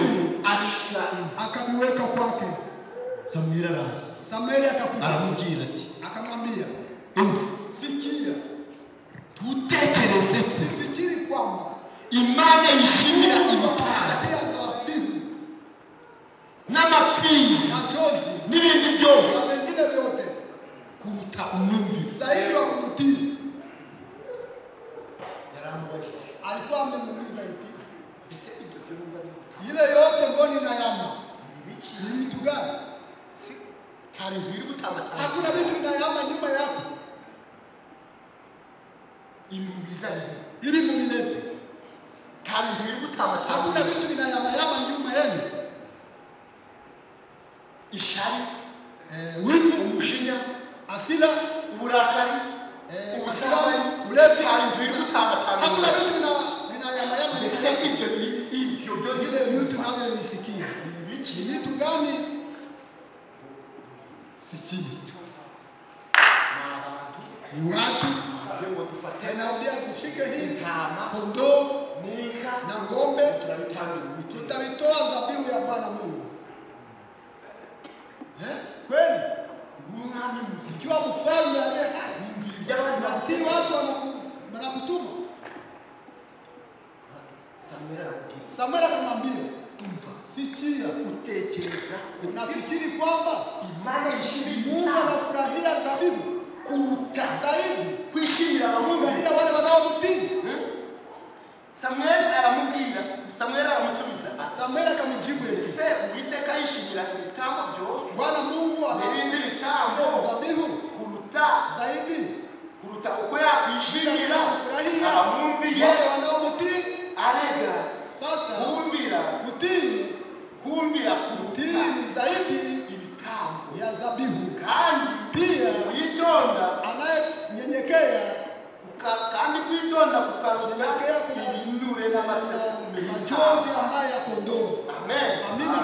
abishira inka, akaviweka kwake. Samweli araza, Samueli akakuja aramubwira ati, akamwambia, umva, sikia, tutekereze se fikiri kwamba Imana yishimira ibitara atia dhabihu n'amapfizi machozi n'ibindi byose na vingine vyote kuruta umwumvire. zaidi wa kumtii. Yaramubajije, Alikuwa amemuuliza eti, ese ibyo byo numva ari ibitara ile yote mboni na yama ni ibiki? ni vitu gani? Hari inzu iri gutambatana, Hakuna vitu vinayama nyuma yako ibintu bizanye, ili muvilete. hari inzu iri gutambatana, Hakuna vitu vinayama nyuma yenu, ishari, wivu, umujinya, hasira, uburakari, ubusambanyi, ulevi. hari inzu iri gutambatana. Hakuna vitu vinayama nyuma Ese yenu. ibyo byo Vile vitu navyovisikia ni ibiki? ni vitu gani? Sikia, ni abantu Ni watu. kugira ngo dufate Naambia tushike hii intama kondoo n'inka na ng'ombe, turabitangira Uwiteka. tutavitoa dhabihu ya Bwana Mungu. Kweli Umwami muziki ikiwa mfalme aliye hai, yumvira iby'abandi natii watu wanakutuma. Samweli aramubwira, Samueli akamwambia, umva, sikia, utekereza unafikiri kwamba Imana yishimira Mungu ibitara anafurahia dhabihu kuruta zaidi kwishimira abamwumvira? kufurahia wale wanaomtii? Samweli aramusubiza ati, Samueli akamjibu eti, ese Uwiteka yishimira ibitambo byose Bwana Mungu n'ibindi anafurahia bitambo dhabihu kuruta uko bila yakwishimira kufurahia abamwumviye? wale wanaomtii? Arega Sasa kumvira kutii kuruta ni zaidi ibitambo, ya dhabihu. kandi Pia kwitonda anayenyenyekea kandi kwitonda kukaruta nyenyekea kuna ibinure n'amasekurume machozi ambayo ya kondoo. Amen. Amina.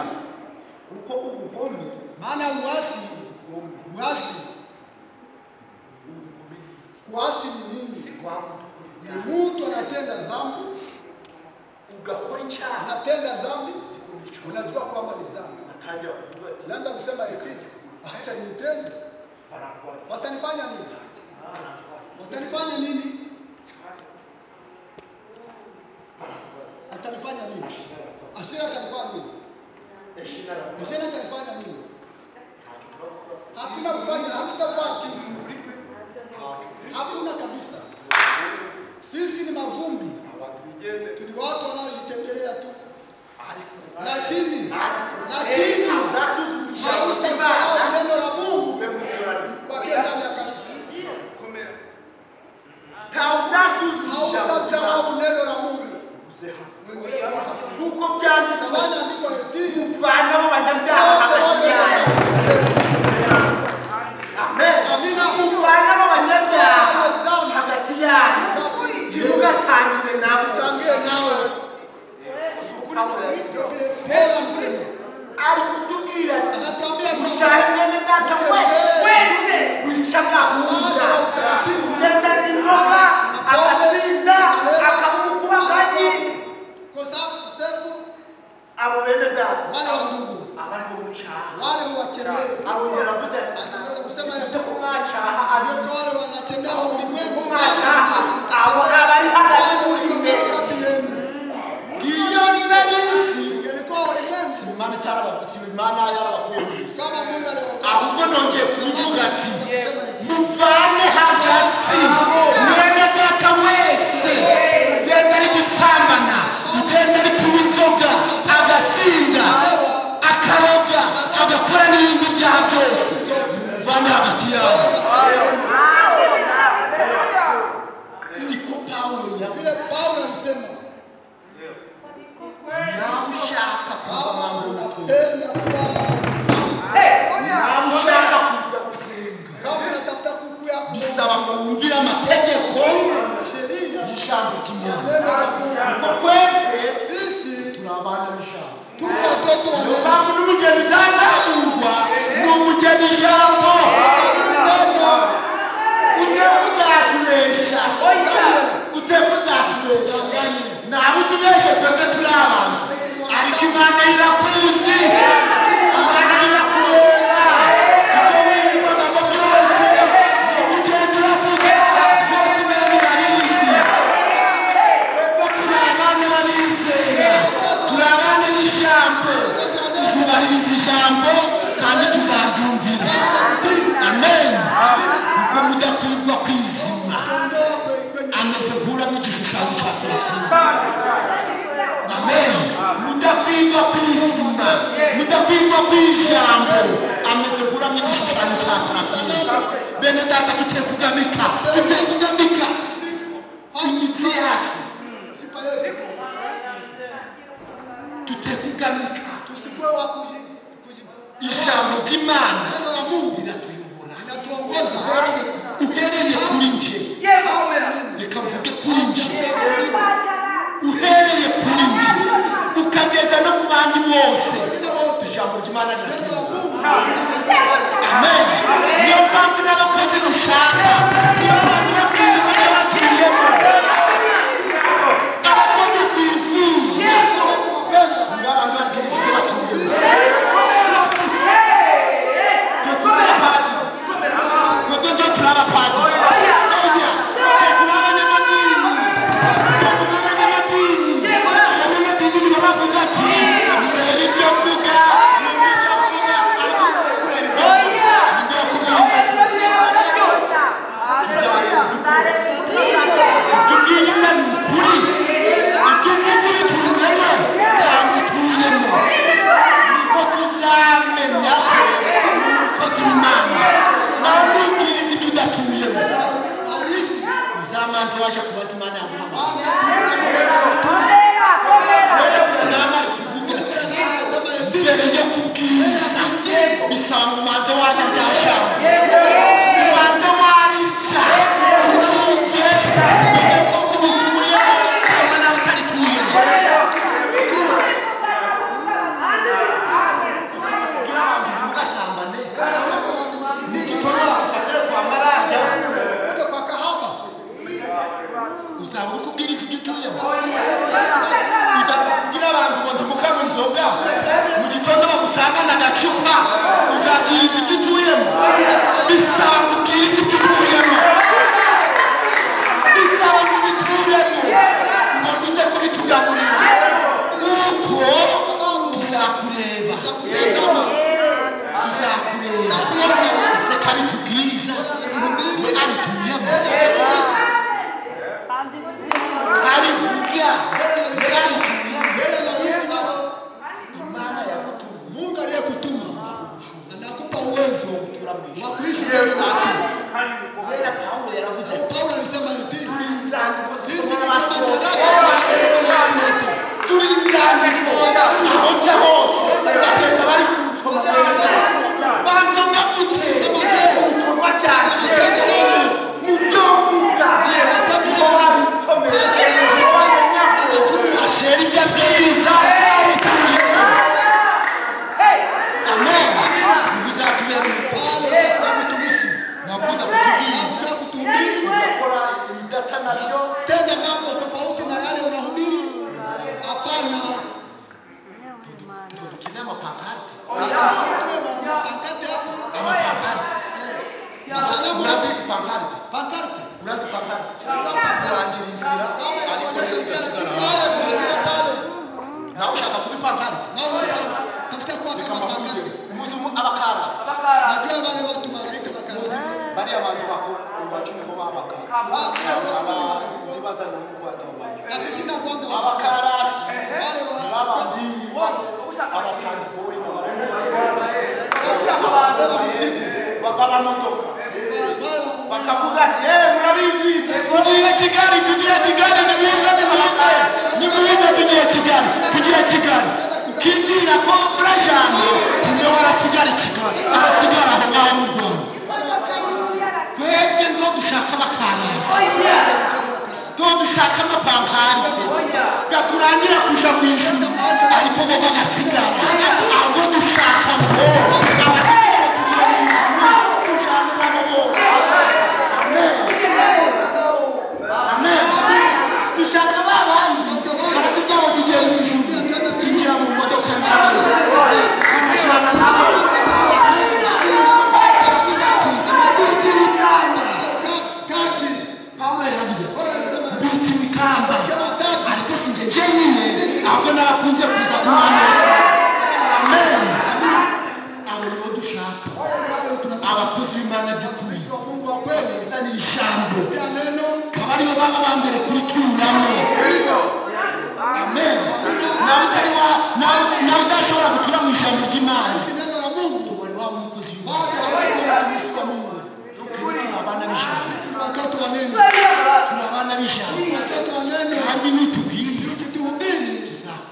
Kuko ubugome Maana kuasi ni nini? Ni mtu anatenda dhambi, ugakora icyaha, anatenda dhambi, unajua kwamba ni dhambi, atajya kuvuga ati unaanza kusema eti acha nitende, watanifanya nini? Watanifanya nini? Atanifanya nini? Ashira atanifanya nini? Ashira atanifanya nini? Hatutafanya kitu. Hakuna kabisa. Sisi ni mavumbi. Tuli watu wanaojitembelea tu. Lakini hautasahau neno la Mungu bakia ndani ya kanisa. Hautasahau neno la Mungu. kuko byanditse Sabana andiko eti vanamo banyabyaha hagati yayo. Amen. nongeye kuvuga ati muvane hagati mwene data wese ugenda ari gusambana, ugenda ari kunywa inzoga, agasinda, akaroga, agakora n'ibindi byaha byose, muvane hagati yawe. Niko Paulo yavuze. Paulo alisema Nawe ushaka kuva mu mutwe, tena nawe ushaka kuza gusenga, kama unatafuta kukuya bisaba ngo wumvire amategeko sheria y'ijambo ry'Imana. neno la Mungu. Kuko twebwe Sisi turi abana b'ijambo. tuko watoto wa Niyo Mungu. mpamvu n'umugeni uzazamurwa ni umugeni ijambo. Uteka uzaturesha, uteka uzaturesha, ntabwo utubeshe twebwe turi abana, ariko Imana irakuzi, Imana irakureba, ibyo wirirwagamo byose ugenda uravuga byose Imana irabizi. Turi abana babizera, turi abana b'ijambo, tuzubahiriza ijambo kandi tuzaryumvira. Amen. Kuko mudakwirwa kwizima ameze nk'uramo igishushanyo cya telefone. Amen. Mudakwirwa kwizima, mudakwirwa kw'ijambo ameze nk'uramo igishushanyo cya telefone. Bene data tutekugamika, tutekugamika imitsi yacu, tutekugamika Tusikuwe wa ijambo ry'Imana neno la Mungu riratuyobora, linatuongoza. uhereye kuri nje. Reka mvuge kuri nje, uhereye kuri nje ukageza no ku bandi bose, ijambo ry'Imana riratuyobora. Amen. Niyo mpamvu n'abakozi dushaka niba abantu babwiriza ibyo batuyemo, abakozi twifuza niba abantu babwiriza ibyo batuyemo. Waje kubaza Imana yamuhamagaye. Mbere yo kubwiriza bisaba ngo umanze warya rya jambo, umanze warica urumve mbere ko urituyemo cyangwa nawe utarituyemo. Kubwira abantu ntimugasambane, ni igitondo bagufatire kwa maraya, Wote kwa kahaba. uzaba uri kubwiriza ibyo utuyemo. Uzabwira abantu ngo ntimukanywe inzoga, mu gitondo bagusangana agacupa, uzabwiriza ibyo utuyemo. Bisaba ngo ubwirize ibyo utuyemo, bisaba ngo ubituremo, ngo uze kubitugaburira, kuko tuzakureba, tuzakureba ese kabitubwiriza we abituyemo, abivuga Imana yagutumye. Mungu aliyekutuma anakupa uwezo wa kuishi neno lake. Kubera Paulo yaravuze ati Paulo alisema eti turi inzandiko sisi ni zisoma kama n'abantu bose, nyaraka zinazosomwa na watu wote. turi inzandiko aho nca hose bagenda bari kunsoma, bansoma gute ibikorwa byanjye mu byo mvuga ngo babinsomere, ashera ibyo abwiriza. Amen. Bizatubera umutware, utakuba mtumishi na kuza kutubwiriza, Hakuna kutuhubiri ugakora ibidasa nabyo. tena mambo tofauti na yale unahubiri. Hapana. Dukeneye amapankarte, Pankarte hapo. amapankarte. Masanamu Urazi ipankarte? pankarte. Urazi pankarte? Kurangira inzira ariko Haya kufikia pale. nawe ushaka kuba ipankarte. Na unatafuta kuwa kama pankarte. Muzi abakarasi Najua wale watu wanaita bakarasi. bari abantu bakora iwacu niho babaka ibibaza no mu Rwanda babaye Rafiki na Rwanda abakarasi wale babandi abatani boy n'abarandi baba motoka bakavuga ati murabizi tugiye Kigali nimuze tugiye Kigali ukinjira ko murajane niwe arasigara Kigali arasigara aho ngaho mu Rwanda kwebwe ndo dushaka abakarasi ndo dushaka amapankari gaturangira kuja mu ijuru ariko bo bagasigara ahubwo dushaka ngo dushaka babandi baratubwira tugiye mu ijuru twinjira mu modoka nabo amajana nabo Paulo yaravuze biti wikamba ariko sinje jenyine ahubwo nakunze kuza ku mwana wacu amen abo nibo dushaka abakozi b'Imana by'ukuri Mungu wa kweli zani ijambo ya neno kabari bo baba bambere kurituramo amen na udashobora gutura mu ijambo ry'Imana si neno la Mungu wari waba umukozi baada ya mtumishi wa Mungu. twebwe turi abana b'ijambo Sisi ni watoto wa neno. turi abana b'ijambo Watoto wa neno. kandi nitubwiriza Tukihubiri tuzakureba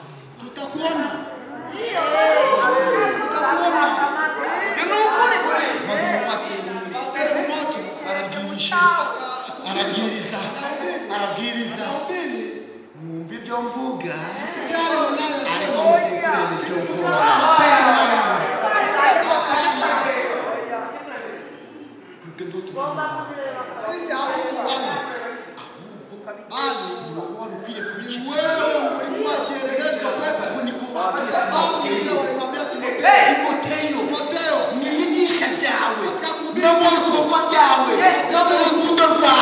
tutakuona. Tutakuona. maze umupasiteri Pastor mmoja arabwiriza mwumva ibyo mvuga sijali ninayo ariko mutekereze ibyo mvuga matendo yangu. Hapana. kuko ndo turamba Sisi hatukuona. Bali wari ukwiye kubikira wewe ulikuwa kielelezo kwetu. kuko niko Sababu ndio walimwambia Timotheo mwiyigisha byawe no mu bikorwa byawe no mu rukundo rwawe